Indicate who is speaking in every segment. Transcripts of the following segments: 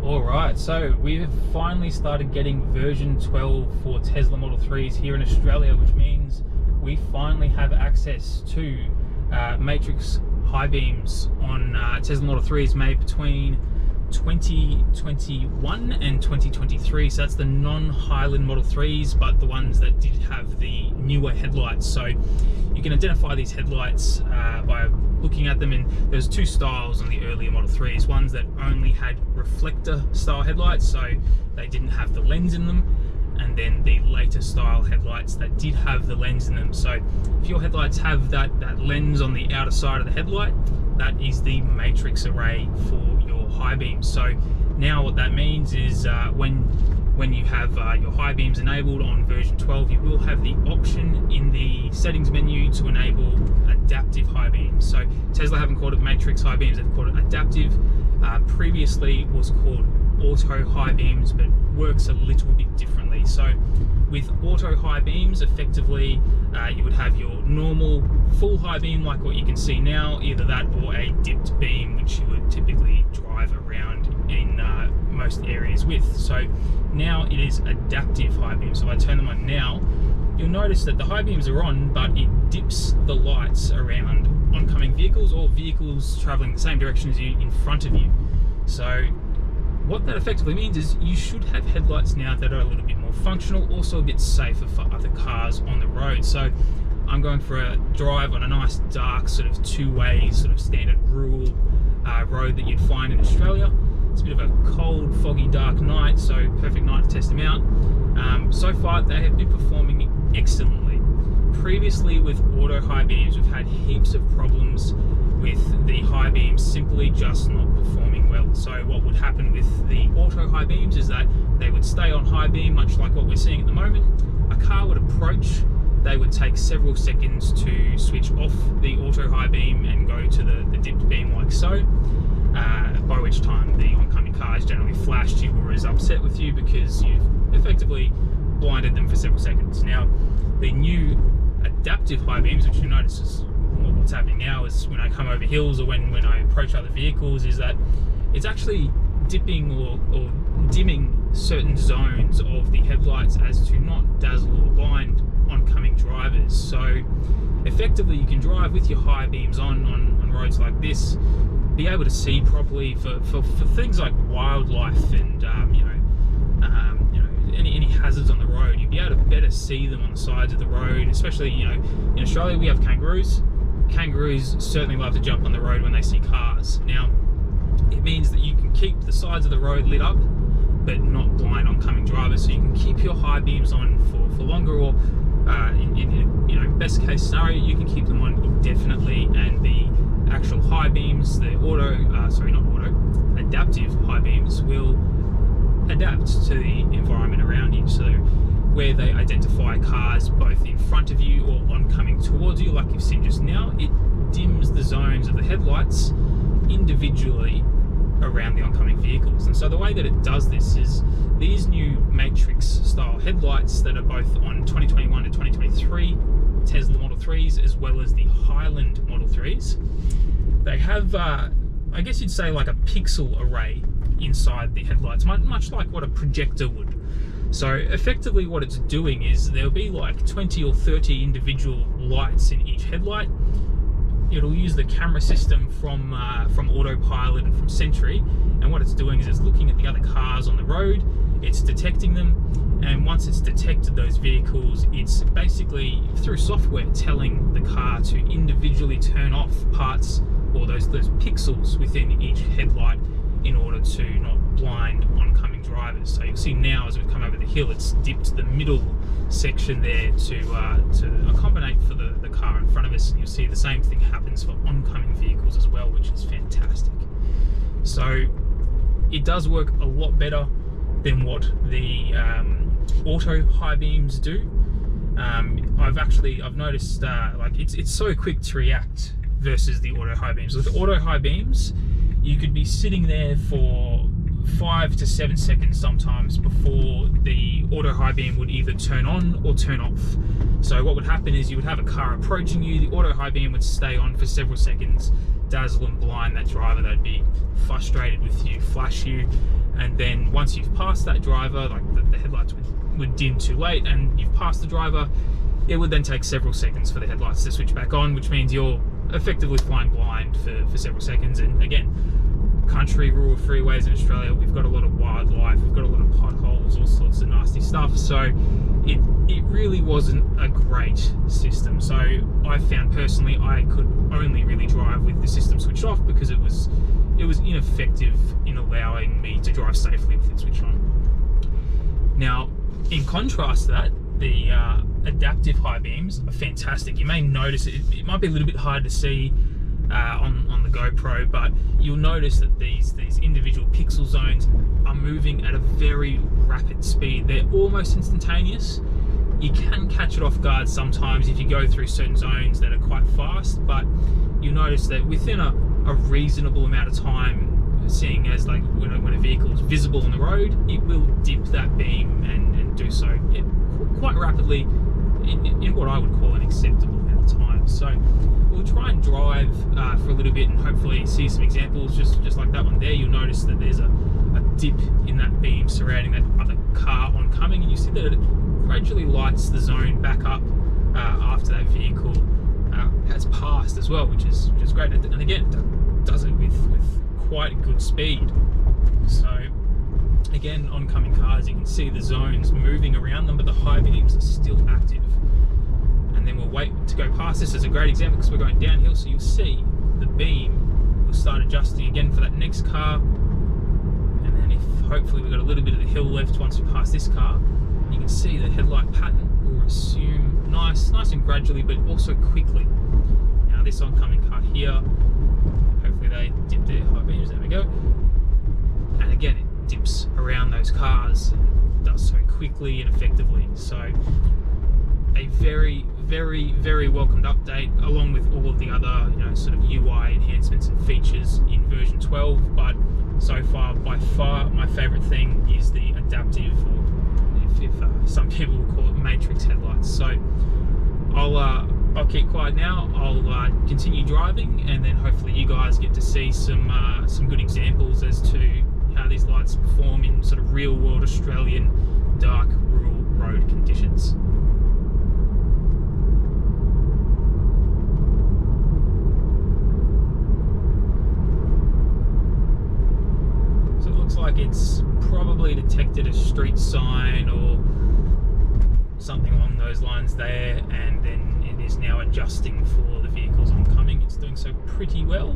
Speaker 1: Alright, so we've finally started getting version 12 for Tesla Model 3s here in Australia, which means we finally have access to Matrix Highbeams on Tesla Model 3s made between 2021 and 2023. So that's the non-highland Model 3s, but the ones that did have the newer headlights. So you can identify these headlights by looking at them, and there's two styles on the earlier Model 3s. Ones that only had reflector style headlights, so they didn't have the lens in them, and then the later style headlights that did have the lens in them. So if your headlights have that lens on the outer side of the headlight, that is the matrix array for your high beams. So now what that means is when you have your high beams enabled on version 12, you will have the option in the settings menu to enable adaptive high beams. So Tesla haven't called it matrix high beams, they've called it adaptive. Previously it was called auto high beams, but works a little bit differently. So with auto high beams, effectively you would have your normal full high beam like what you can see now, either that or a dipped beam, which you would typically drive around in most areas with. So now it is adaptive high beams. So if I turn them on now, you'll notice that the high beams are on, but it dips the lights around oncoming vehicles or vehicles traveling the same direction as you in front of you. So what that effectively means is you should have headlights now that are a little bit more functional, also a bit safer for other cars on the road. So I'm going for a drive on a nice dark sort of two-way sort of standard rural road that you'd find in Australia. It's a bit of a cold, foggy, dark night, so perfect night to test them out. So far they have been performing excellently. Previously with auto high beams, we've had heaps of problems with the high beams simply just not performing well. So what would happen with the auto high beams is that they would stay on high beam, much like what we're seeing at the moment. A car would approach, they would take several seconds to switch off the auto high beam and go to the dipped beam like so, by which time the oncoming car is generally flashed you or is upset with you because you've effectively blinded them for several seconds. Now, the new adaptive high beams, which you notice is what's happening now, is when I come over hills or when I approach other vehicles, is that it's actually dipping or dimming certain zones of the headlights as to not dazzle or blind oncoming drivers. So effectively you can drive with your high beams on roads like this, be able to see properly for things like wildlife and any hazards on the road. You'll be able to better see them on the sides of the road, especially in Australia we have kangaroos. Kangaroos certainly love to jump on the road when they see cars. Now it means that you can keep the sides of the road lit up but not blind oncoming drivers, so you can keep your high beams on for longer, or in best case scenario you can keep them on indefinitely, and the actual high beams, the adaptive high beams will adapt to the environment around you. So where they identify cars both in front of you or oncoming towards you, like you've seen just now, it dims the zones of the headlights individually around the oncoming vehicles. And so the way that it does this is these new matrix style headlights that are both on 2021 to 2023 Tesla Model 3s as well as the Highland Model 3s, they have I guess you'd say like a pixel array inside the headlights, much like what a projector would. So effectively what it's doing is there'll be like 20 or 30 individual lights in each headlight. It'll use the camera system from Autopilot and from Sentry, and what it's doing is it's looking at the other cars on the road, it's detecting them, and once it's detected those vehicles, it's basically through software telling the car to individually turn off parts or those pixels within each headlight in order to not blind oncoming drivers. So you'll see now as we come over the hill, it's dipped the middle section there to accommodate for the car in front of us, and you'll see the same thing happens for oncoming vehicles as well, which is fantastic. So it does work a lot better than what the auto high beams do. I've noticed like it's so quick to react versus the auto high beams. With auto high beams, you could be sitting there for 5 to 7 seconds sometimes before the auto high beam would either turn on or turn off. So what would happen is you would have a car approaching you, the auto high beam would stay on for several seconds, dazzle and blind that driver. They'd be frustrated with you, flash you, and then once you've passed that driver, like the headlights would dim too late, and you've passed the driver, it would then take several seconds for the headlights to switch back on, which means you're effectively flying blind for several seconds. And again, country, rural freeways in Australia, we've got a lot of wildlife, we've got a lot of potholes, all sorts of nasty stuff, so it really wasn't a great system. So I found personally I could only really drive with the system switched off, because it was ineffective in allowing me to drive safely with it switched on. Now, in contrast to that, the adaptive high beams are fantastic. You may notice it might be a little bit hard to see on the GoPro, but you'll notice that these individual pixel zones are moving at a very rapid speed. They're almost instantaneous. You can catch it off guard sometimes if you go through certain zones that are quite fast, but you'll notice that within a reasonable amount of time, seeing as like when a vehicle is visible on the road, it will dip that beam and do so quite rapidly in what I would call an acceptable amount of time. So we'll try and drive for a little bit and hopefully see some examples just like that one there. You'll notice that there's a dip in that beam surrounding that other car oncoming, and you see that it gradually lights the zone back up after that vehicle has passed as well, which is great. And again, it does it with quite good speed. So again, oncoming cars, you can see the zones moving around them, but the high beams are still active. And then we'll wait to go past. This is a great example because we're going downhill, so you'll see the beam will start adjusting again for that next car. And then if hopefully we've got a little bit of the hill left once we pass this car, you can see the headlight pattern will resume nice and gradually, but also quickly. Now this oncoming car here, hopefully they dip their high beams, there we go. And again, it dips around those cars and does so quickly and effectively. So a very, very, very welcomed update, along with all of the other, sort of UI enhancements and features in version 12. But so far, by far, my favorite thing is the adaptive, or if some people will call it matrix headlights. So I'll keep quiet now. I'll continue driving, and then hopefully you guys get to see some good examples as to how these lights perform in sort of real world Australian dark rural road conditions. So it looks like it's probably detected a street sign or something along those lines there, and then it is now adjusting for the vehicles oncoming. It's doing so pretty well.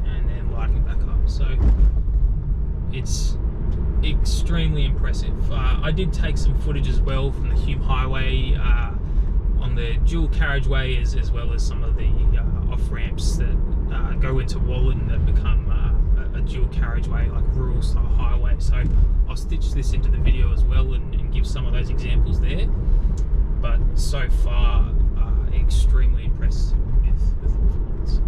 Speaker 1: And then lighting back up. So it's extremely impressive. I did take some footage as well from the Hume Highway on the dual carriageway, as well as some of the off ramps that go into Wallen that become a dual carriageway, like rural style highway. So I'll stitch this into the video as well and give some of those examples there. But so far, extremely impressed with the performance.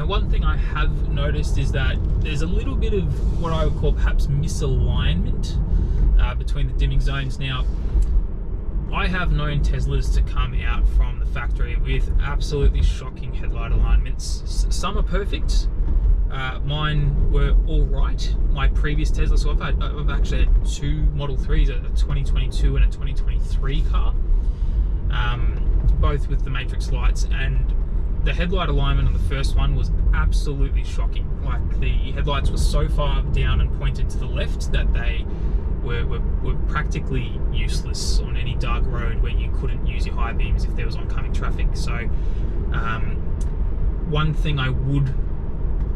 Speaker 1: One thing I have noticed is that there's a little bit of what I would call perhaps misalignment between the dimming zones. Now, I have known Teslas to come out from the factory with absolutely shocking headlight alignments. Some are perfect. Mine were all right. My previous Tesla, so I've actually had two Model 3s, a 2022 and a 2023 car, both with the matrix lights, and the headlight alignment on the first one was absolutely shocking. Like, the headlights were so far down and pointed to the left that they were practically useless on any dark road where you couldn't use your high beams if there was oncoming traffic. So one thing I would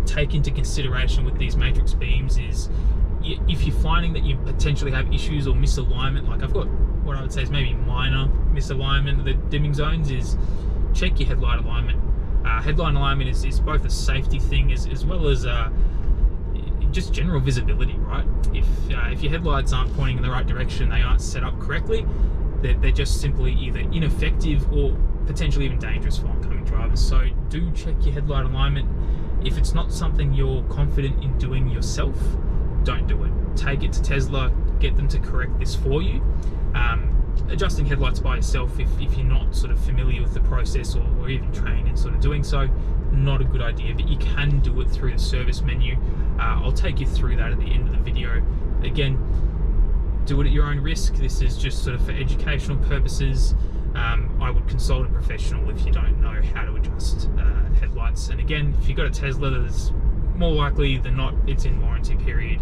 Speaker 1: take into consideration with these matrix beams is if you're finding that you potentially have issues or misalignment, like I've got what I would say is maybe minor misalignment of the dimming zones, is check your headlight alignment. Headlight alignment is both a safety thing as well as just general visibility, right? If your headlights aren't pointing in the right direction, they aren't set up correctly, they're just simply either ineffective or potentially even dangerous for oncoming drivers. So do check your headlight alignment. If it's not something you're confident in doing yourself, don't do it. Take it to Tesla, get them to correct this for you. Adjusting headlights by yourself, if you're not sort of familiar with the process or even trained in sort of doing so, not a good idea, but you can do it through the service menu. I'll take you through that at the end of the video. Again, do it at your own risk. This is just sort of for educational purposes. I would consult a professional if you don't know how to adjust headlights. And again, if you've got a Tesla, there's more likely than not it's in warranty period.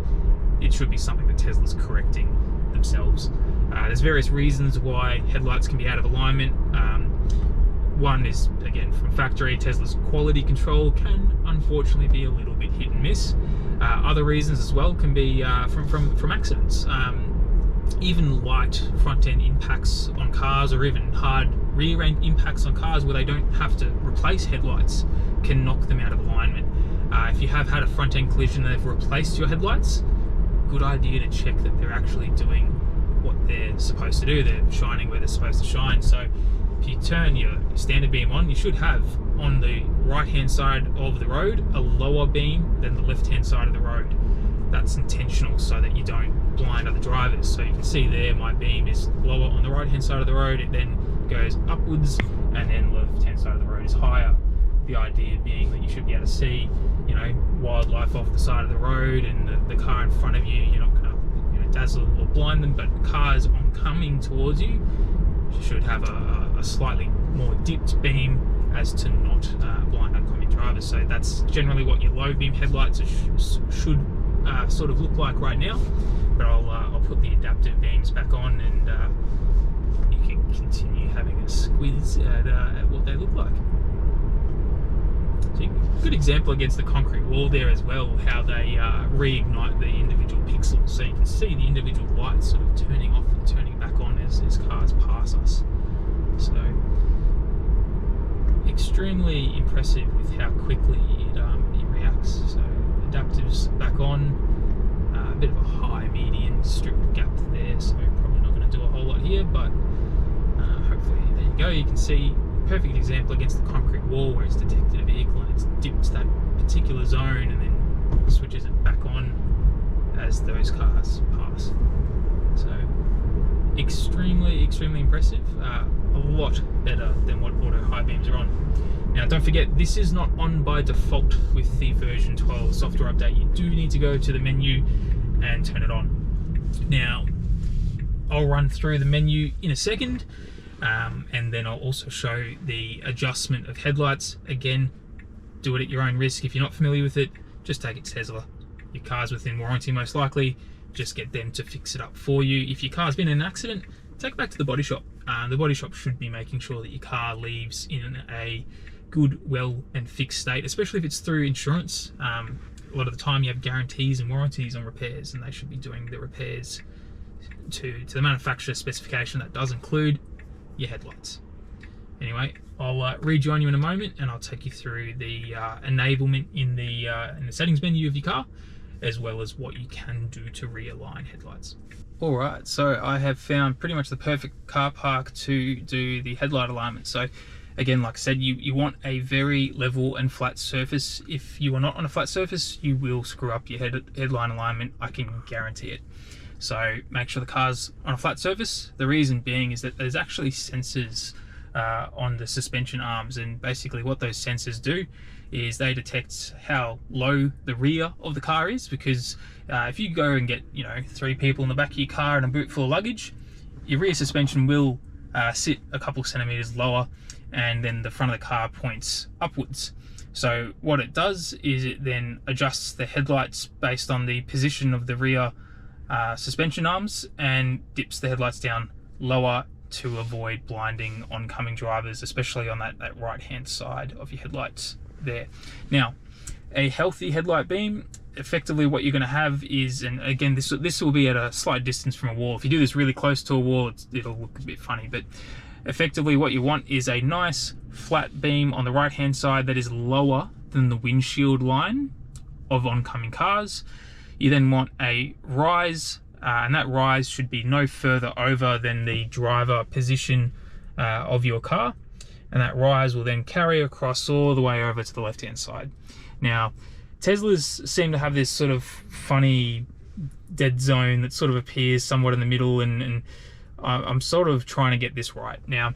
Speaker 1: It should be something that Tesla's correcting themselves. There's various reasons why headlights can be out of alignment. One is, again, from factory. Tesla's quality control can unfortunately be a little bit hit and miss. Other reasons as well can be from accidents. Even light front end impacts on cars, or even hard rear end impacts on cars where they don't have to replace headlights, can knock them out of alignment. If you have had a front end collision and they've replaced your headlights, good idea to check that they're actually doing what they're supposed to do. They're shining where they're supposed to shine. So if you turn your standard beam on, you should have on the right hand side of the road a lower beam than the left hand side of the road. That's intentional so that you don't blind other drivers. So you can see there my beam is lower on the right hand side of the road, it then goes upwards, and then left hand side of the road is higher. The idea being that you should be able to see, you know, wildlife off the side of the road, and the car in front of you, you're not going to, you know, dazzle or blind them, but cars oncoming towards you should have a slightly more dipped beam as to not blind oncoming drivers. So that's generally what your low beam headlights should sort of look like right now. But I'll put the adaptive beams back on, and you can continue having a squeeze at what they look like. So good example against the concrete wall there as well, how they reignite the individual pixels. So you can see the individual lights sort of turning off and turning back on as cars pass us. So extremely impressive with how quickly it reacts. So adaptives back on, a bit of a high median strip gap there, so probably not going to do a whole lot here, but hopefully there you go. You can see perfect example against the concrete wall where it's detected a vehicle and it's dipped that particular zone and then switches it back on as those cars pass. So extremely impressive. A lot better than what auto high beams are on. Now don't forget, this is not on by default with the version 12 software update. You do need to go to the menu and turn it on. Now I'll run through the menu in a second, and then I'll also show the adjustment of headlights. Again, do it at your own risk. If you're not familiar with it, just take it to Tesla. Your car's within warranty most likely, just get them to fix it up for you. If your car's been in an accident, take it back to the body shop. The body shop should be making sure that your car leaves in a good, well and fixed state, especially if it's through insurance. A lot of the time you have guarantees and warranties on repairs, and they should be doing the repairs to the manufacturer's specification. That does include your headlights. Anyway, I'll rejoin you in a moment, and I'll take you through the enablement in the settings menu of your car, as well as what you can do to realign headlights. Alright, so I have found pretty much the perfect car park to do the headlight alignment. So again, like I said, you want a very level and flat surface. If you are not on a flat surface, you will screw up your headline alignment, I can guarantee it. So make sure the car's on a flat surface. The reason being is that there's actually sensors on the suspension arms, and basically what those sensors do is they detect how low the rear of the car is, because if you go and get, you know, 3 people in the back of your car and a boot full of luggage, your rear suspension will sit a couple of centimeters lower, and then the front of the car points upwards. So what it does is it then adjusts the headlights based on the position of the rear suspension arms, and dips the headlights down lower to avoid blinding oncoming drivers, especially on that right hand side of your headlights there. Now, a healthy headlight beam, effectively what you're going to have is, and again this will be at a slight distance from a wall. If you do this really close to a wall, it'll look a bit funny, but effectively what you want is a nice flat beam on the right hand side that is lower than the windshield line of oncoming cars. You then want a rise, and that rise should be no further over than the driver position of your car, and that rise will then carry across all the way over to the left hand side. Now Teslas seem to have this sort of funny dead zone that sort of appears somewhat in the middle, and I'm sort of trying to get this right. Now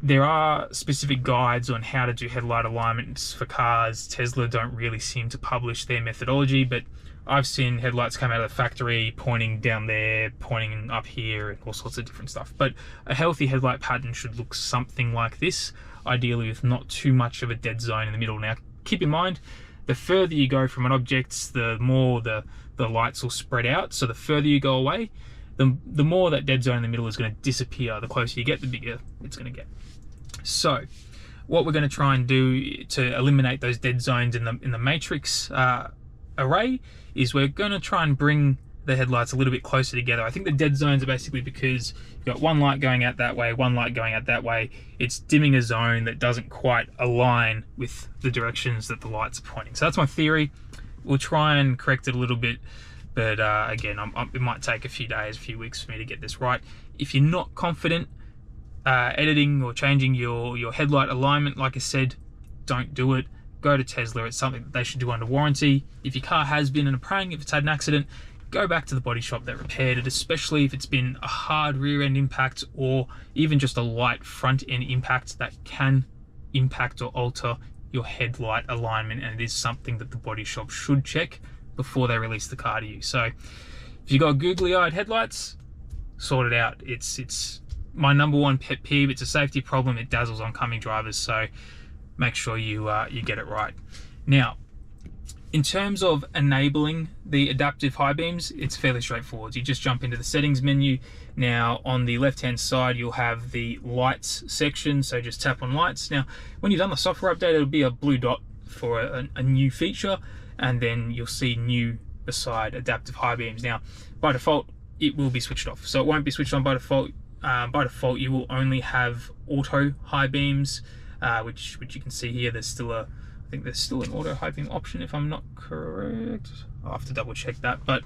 Speaker 1: there are specific guides on how to do headlight alignments for cars. Tesla don't really seem to publish their methodology, but I've seen headlights come out of the factory pointing down there, pointing up here, and all sorts of different stuff. But a healthy headlight pattern should look something like this, ideally with not too much of a dead zone in the middle. Now keep in mind, the further you go from an object, the more the lights will spread out. So the further you go away, the more that dead zone in the middle is going to disappear. The closer you get, the bigger it's going to get. So what we're going to try and do to eliminate those dead zones in the matrix array is we're going to try and bring the headlights a little bit closer together. I think the dead zones are basically because you've got one light going out that way, one light going out that way. It's dimming a zone that doesn't quite align with the directions that the lights are pointing. So that's my theory. We'll try and correct it a little bit, but again, it might take a few days, a few weeks for me to get this right. If you're not confident editing or changing your headlight alignment, like I said, don't do it. Go to Tesla. It's something that they should do under warranty. If your car has been in a prang, if it's had an accident, go back to the body shop that repaired it, especially if it's been a hard rear end impact or even just a light front end impact that can impact or alter your headlight alignment, and it is something that the body shop should check before they release the car to you. So if you've got googly-eyed headlights, sort it out. It's my number one pet peeve. It's a safety problem. It dazzles oncoming drivers, so make sure you get it right. Now, in terms of enabling the adaptive high beams, it's fairly straightforward. You just jump into the settings menu. Now on the left hand side you'll have the lights section, so just tap on lights. Now when you've done the software update, it'll be a blue dot for a new feature, and then you'll see new beside adaptive high beams. Now by default it will be switched off, so it won't be switched on by default. By default you will only have auto high beams, which you can see here. I think there's still an auto high beam option if I'm not correct. I'll have to double check that. But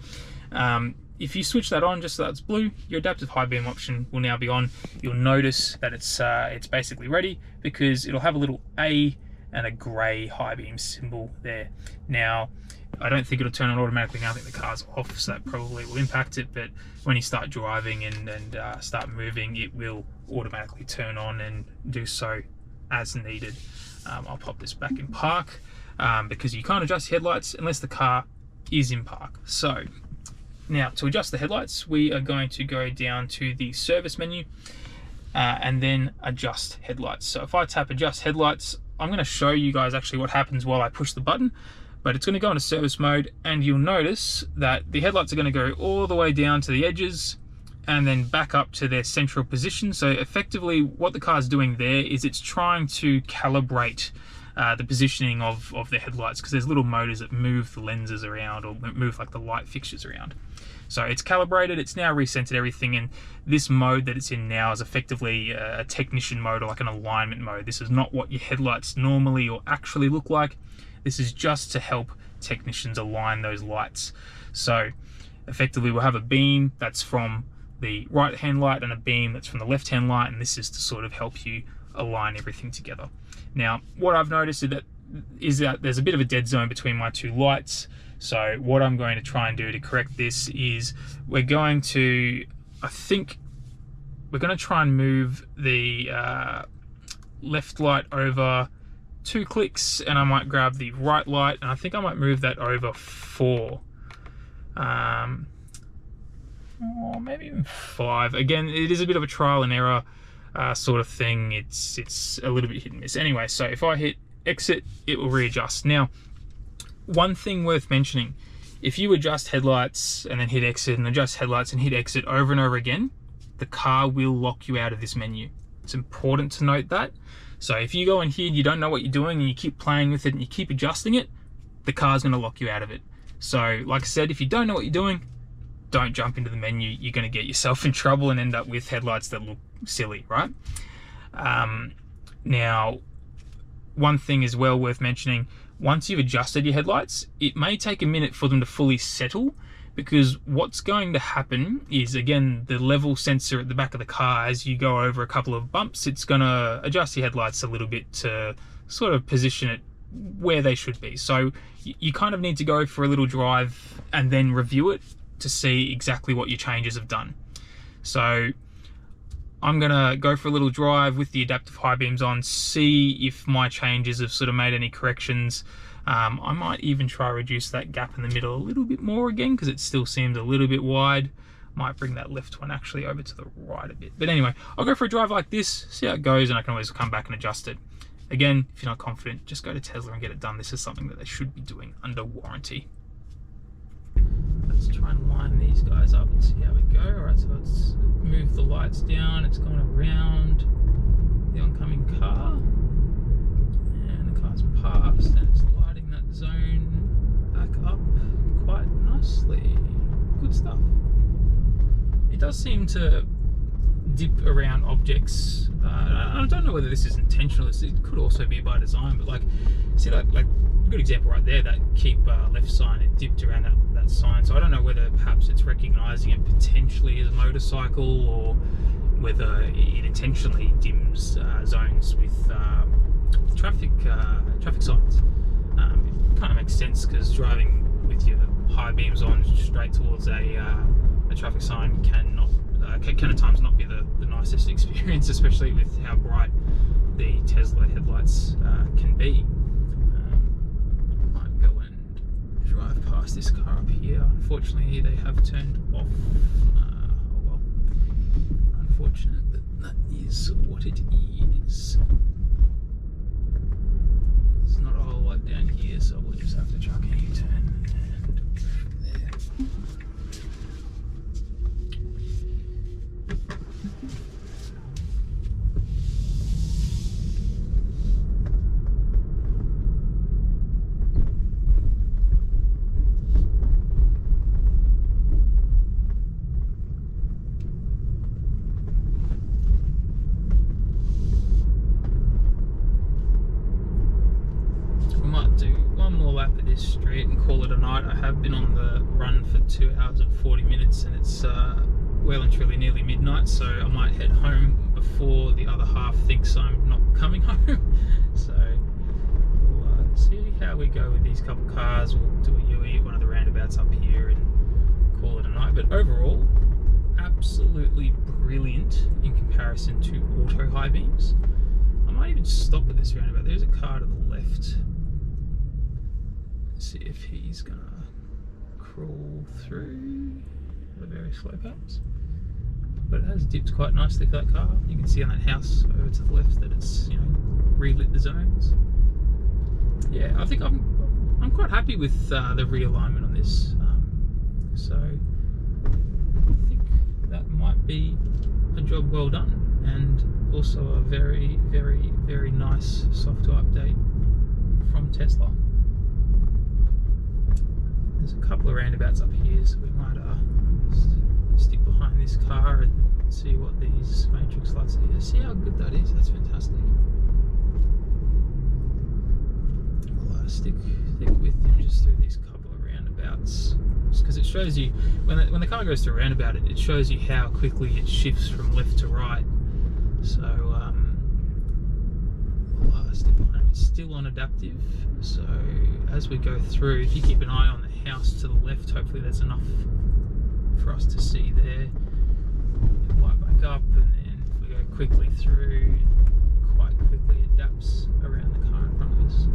Speaker 1: if you switch that on just so that's blue, your adaptive high beam option will now be on. You'll notice that it's basically ready because it'll have a little A and a grey high beam symbol there. Now I don't think it'll turn on automatically now. I think the car's off, so that probably will impact it, but when you start driving and start moving, it will automatically turn on and do so as needed. I'll pop this back in park because you can't adjust headlights unless the car is in park. So now to adjust the headlights, we are going to go down to the service menu and then adjust headlights. So if I tap adjust headlights, I'm going to show you guys actually what happens while I push the button, but it's going to go into service mode, and you'll notice that the headlights are going to go all the way down to the edges and then back up to their central position. So effectively what the car's doing there is it's trying to calibrate the positioning of the headlights, because there's little motors that move the lenses around or move like the light fixtures around. So it's calibrated, it's now recentered everything, and this mode that it's in now is effectively a technician mode or like an alignment mode. This is not what your headlights normally or actually look like. This is just to help technicians align those lights. So effectively we'll have a beam that's from the right hand light and a beam that's from the left hand light, and this is to sort of help you align everything together. Now what I've noticed is that there's a bit of a dead zone between my two lights. So what I'm going to try and do to correct this is we're going to try and move the left light over 2 clicks, and I might grab the right light, and I think I might move that over 4. Or maybe even 5. Again, it is a bit of a trial and error sort of thing. It's a little bit hit and miss. Anyway, so if I hit exit, it will readjust. Now, one thing worth mentioning, if you adjust headlights and then hit exit and adjust headlights and hit exit over and over again, the car will lock you out of this menu. It's important to note that. So if you go in here and you don't know what you're doing and you keep playing with it and you keep adjusting it, the car's going to lock you out of it. So like I said, if you don't know what you're doing, don't jump into the menu. You're going to get yourself in trouble and end up with headlights that look silly, right? Now, one thing is well worth mentioning, once you've adjusted your headlights, it may take a minute for them to fully settle, because what's going to happen is, again, the level sensor at the back of the car, as you go over a couple of bumps, it's going to adjust your headlights a little bit to sort of position it where they should be. So you kind of need to go for a little drive and then review it to see exactly what your changes have done. So I'm gonna go for a little drive with the adaptive high beams on, see if my changes have sort of made any corrections. I might even try to reduce that gap in the middle a little bit more again, because it still seems a little bit wide. Might bring that left one actually over to the right a bit. But anyway, I'll go for a drive like this, see how it goes, and I can always come back and adjust it. Again, if you're not confident, just go to Tesla and get it done. This is something that they should be doing under warranty. Let's try and line these guys up and see how we go. Alright, so let's move the lights down. It's going around the oncoming car, and the car's passed, and it's lighting that zone back up quite nicely. Good stuff. It does seem to dip around objects. I don't know whether this is intentional. It could also be by design, but like, see, like a good example right there, that keep left sign, it dipped around that sign. So I don't know whether perhaps it's recognizing it potentially as a motorcycle, or whether it intentionally dims zones with traffic signs. It kind of makes sense, because driving with your high beams on straight towards a traffic sign can at times not be the nicest experience, especially with how bright the Tesla headlights can be. Might go and drive past this car up here. Unfortunately, they have turned off. Oh well, unfortunate, but that is what it is. There's not a whole lot down here, so we'll just have to chuck a U-turn and go from there. Street and call it a night. I have been on the run for 2 hours and 40 minutes, and it's well and truly nearly midnight, so I might head home before the other half thinks I'm not coming home. So we'll see how we go with these couple cars. We'll do a UE at one of the roundabouts up here and call it a night. But overall, absolutely brilliant in comparison to auto high beams. I might even stop at this roundabout. There's a car to the left. See if he's gonna crawl through the very slow parts, but it has dipped quite nicely for that car. You can see on that house over to the left that it's, you know, relit the zones. Yeah, I think I'm quite happy with the realignment on this. So I think that might be a job well done, and also a very, very, very nice software update from Tesla. There's a couple of roundabouts up here, so we might stick behind this car and see what these matrix lights are here. See how good that is? That's fantastic. I'll stick with him just through these couple of roundabouts, just because it shows you, when the car goes through a roundabout, it shows you how quickly it shifts from left to right. So I'll stick behind him. It's still on adaptive, so as we go through, if you keep an eye on the house to the left, hopefully there's enough for us to see there. Light back up, and then if we go quickly through, quite quickly adapts around the car in front of us.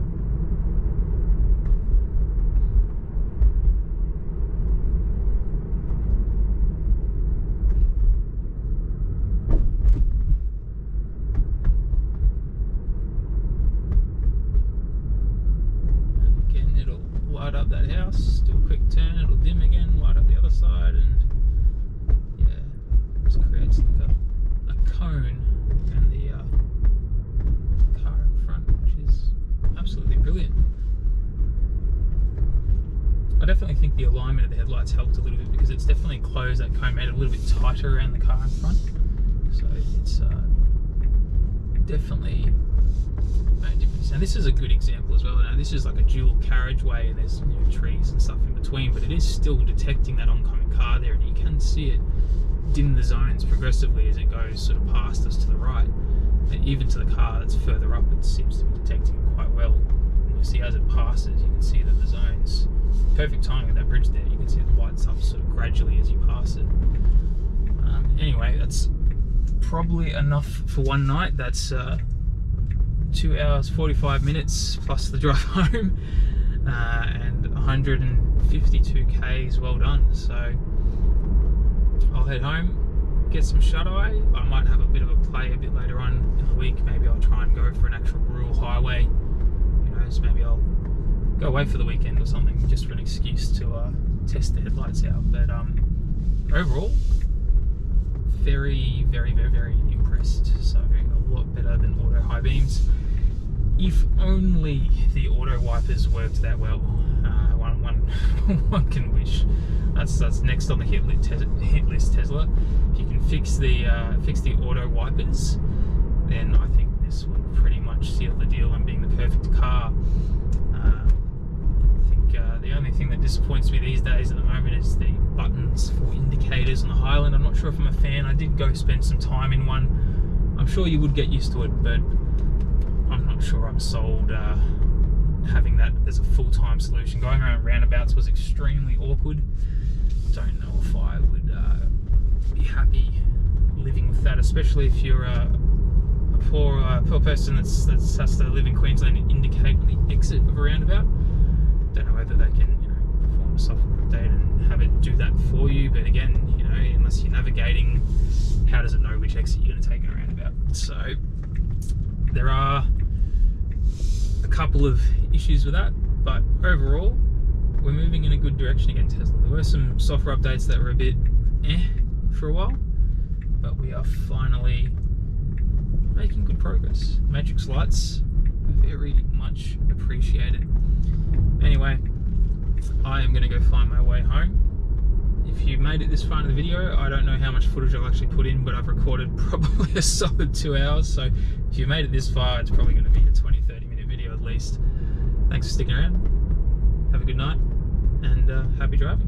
Speaker 1: Light up that house, do a quick turn, it'll dim again, light up the other side, and yeah, just creates like a cone and the car in front, which is absolutely brilliant. I definitely think the alignment of the headlights helped a little bit, because it's definitely closed that cone, made it a little bit tighter around the car in front, so it's definitely made a difference. And this is a good example as well. Now this is like a dual carriageway, and there's, you know, trees and stuff in between, but it is still detecting that oncoming car there, and you can see it dim the zones progressively as it goes sort of past us to the right. And even to the car that's further up, it seems to be detecting it quite well. And you see as it passes, you can see that the zones, perfect timing with that bridge there, you can see it lights up sort of gradually as you pass it. Anyway, that's probably enough for one night. That's 2 hours 45 minutes plus the drive home, and 152 k's well done. So I'll head home, get some shut-eye. I might have a bit of a play a bit later on in the week. Maybe I'll try and go for an actual rural highway. Who knows, maybe I'll go away for the weekend or something, just for an excuse to test the headlights out. But overall, very, very, very, very impressed. So a lot better than auto high beams. If only the auto wipers worked that well. One can wish. That's next on the hit list, Tesla. If you can fix the auto wipers, then I think this would pretty much seal the deal on being the perfect car. I think the only thing that disappoints me these days at the moment is the buttons for indicators on the Highland. I'm not sure if I'm a fan. I did go spend some time in one. I'm sure you would get used to it, but I'm not sure I'm sold having that as a full-time solution. Going around roundabouts was extremely awkward. Don't know if I would be happy living with that, especially if you're a poor person that has to live in Queensland and indicate the exit of a roundabout. Don't know whether they can, you know, perform a software update and have it do that for you. But again, you know, unless you're navigating, how does it know which exit you're going to take in a roundabout? So there are a couple of issues with that, but overall we're moving in a good direction again, Tesla. There were some software updates that were a bit for a while, but we are finally making good progress. Matrix lights, very much appreciated. Anyway, I am going to go find my way home. If you made it this far in the video, I don't know how much footage I'll actually put in, but I've recorded probably a solid 2 hours, so if you made it this far, it's probably going to be a 20-30 minute video at least. Thanks for sticking around. Have a good night, and happy driving.